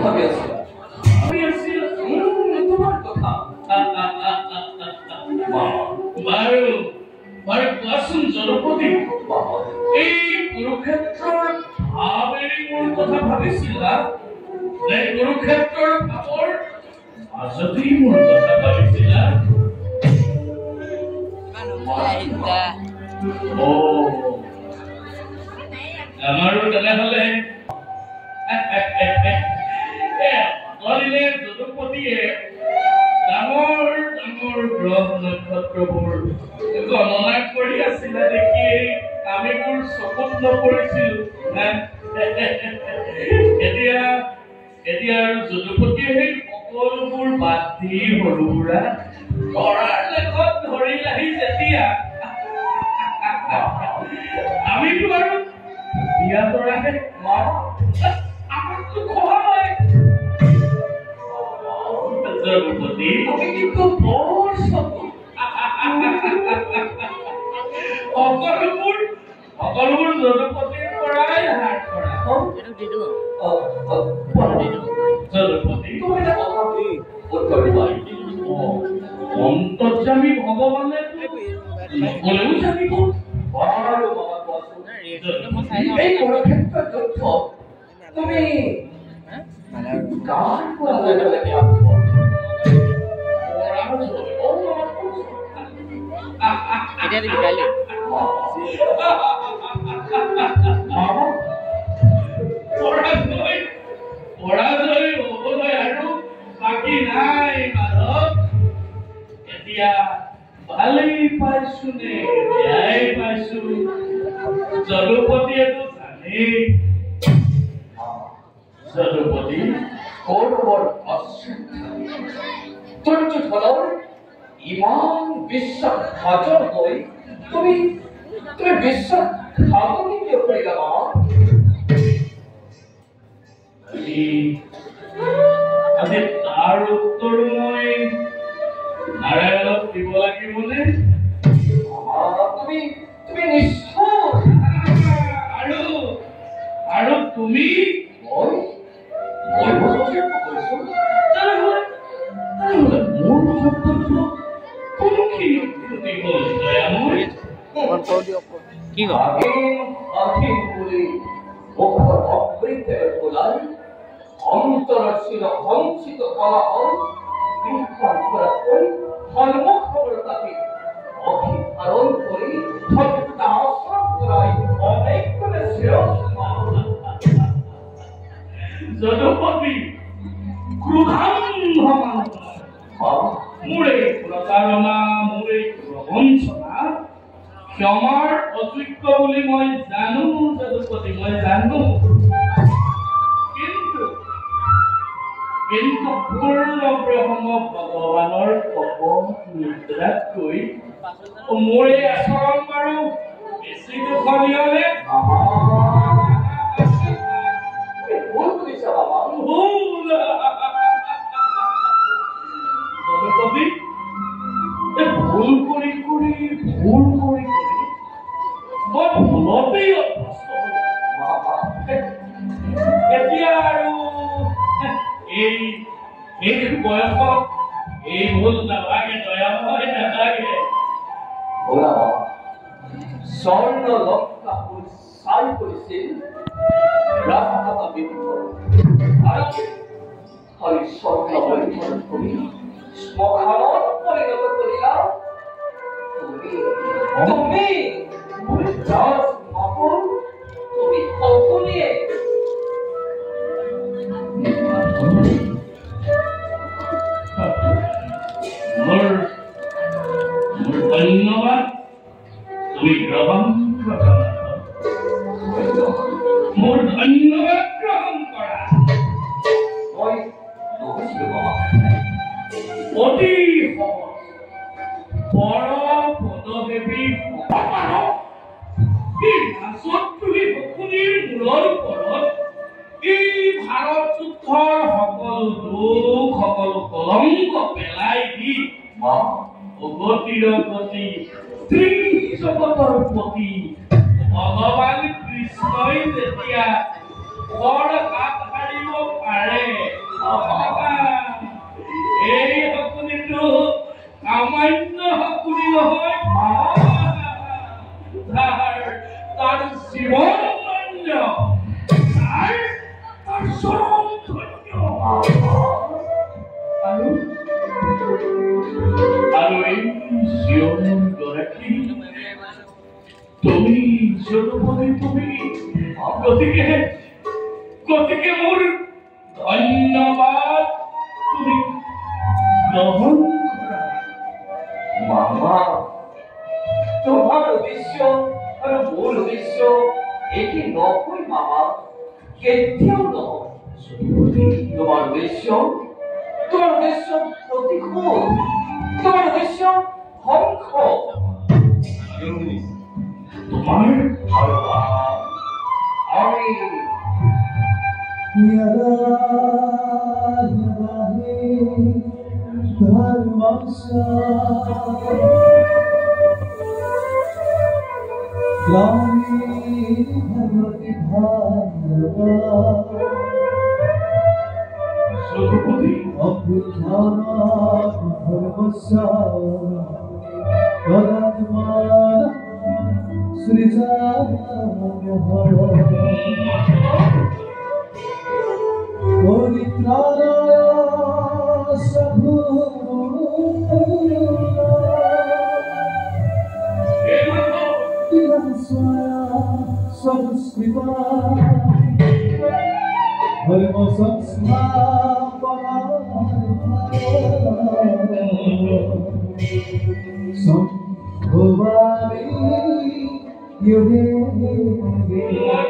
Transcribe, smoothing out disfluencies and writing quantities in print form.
ভাবি আছিল তোমাৰ কথা বাৰু বাৰু কোৱাচোন জনপতি এই কুৰুক্ষেত্ৰৰ ভাৱ এৰি মোৰ কথা ভাবিছিলা নে কুৰুক্ষেত্ৰৰ ভাৱৰ মাজতেই মোৰ কথা ভাবিছিলা আমাৰো তেনেহলে যদুপতিয়ে ডাঙৰ ডাঙৰ গ্ৰহ নক্ষত্ৰবোৰ গণনা কৰি আছিলে দেখি আমিবোৰ চকুত নপৰিছিলো এতিয়া আৰু যদুপতিয়ে সেই সকলোবোৰ বাদ দি সৰু সুৰা তৰাৰ লেখত ধৰি আহি যেতিয়া আমিতো আৰু বিয়া তৰাহে আমাকতো খোৱা হয় যদুপতি তুমি কিন্তু বৰ চকু সকলোবোৰ যদুপতিৰ পৰাই হাত কৰা যদুপতি তুমি এটা কথা উত্তৰ দিবা অন্তৰ্যামী ভগৱানে নকলেও জানিব এই কুৰুক্ষেত্ৰ যুদ্ধ তুমি কাৰ পৰা পৰাজয় হ'বলৈ আৰু বাকী নাই মাধৱ এতিয়া ভালেই পাইছো নে বেয়াই পাইছো যদুপতিয়েতো জানেই যদুপতি কৌৰৱৰ দুৰ্যোধনৰ ইমান বিশ্বাসঘাতক হৈ তুমি বিশ্বাসঘাতকী কিয় কৰিলা আজি তাৰ উত্তৰ মই নাৰায়ণক দিব লাগিবনে তুমি নিশ্চয় আৰু তুমি মোৰ শব্দটো কোনখিনি ক্ষতি হ'ল দয়াময় কি অন্তৰশীল সঞ্চিত কলা সন্মুখৰ তাকে অভিধাৰণ কৰি যদুপতি মোৰ এই প্ৰতাৰণা মোৰ এই প্ৰবঞ্চনা ক্ষমাৰ অযোগ্য বুলি মই জানো যদুপতি মই জানো কিন্তু পূৰ্ণ ব্ৰহ্ম ভগৱানৰ নিদ্ৰাতকৈ মোৰ এই আচৰণ বাৰু বেছি দুখনীয় নে যদুপতি ভুল কৰি মই ভুলতেই অভ্যস্ত এতিয়া আৰু এই বয়সত এই ভুল নালাগে দয়াময় নালাগে স্বৰ্ণ লক্ষা চাই কৰিছিল ৰাজমাতা বিভীষণ আৰু স্বৰ্ণ বৈধন কৰি শ্মশানত পৰিণত কৰিলা তুমি ৰাজমাতাৰ তুমি সকলোৱে ধন্যবাদ তুমি গ্ৰহণ মোৰ ধন্যবাদ গ্ৰহণ কৰা মই অতি সহজ বৰ পদদেৱী তুমি শকুনিৰ মূৰৰ ওপৰত এই ভাৰত যুদ্ধৰ সকলো দুখ সকলো কলংক পেলাই দি অগতিৰ গতি ত্ৰিজগতৰ পতি ভগৱান কৃষ্ণই যেতিয়া বৰ হাত হাৰিব পাৰে এই শকুনিটো সামান্য শকুনি নহয় তাৰ জীৱন ধন্য তাৰ চৰম ধন্য আৰু এই জীৱন গৰাকী তুমি জনপদে তুমি গতিকে মোৰ ধন্যবাদ তুমি গ্রহণ করা মামা তোমার উদ্দেশ্য আর মূল উদ্দেশ্য এটি নয় মামা কেতিয়াও নহয় তোমার উদ্দেশ্য প্রতিশোধ তোমার উদ্দেশ্য ধ্বংস তোমার আমি তোমার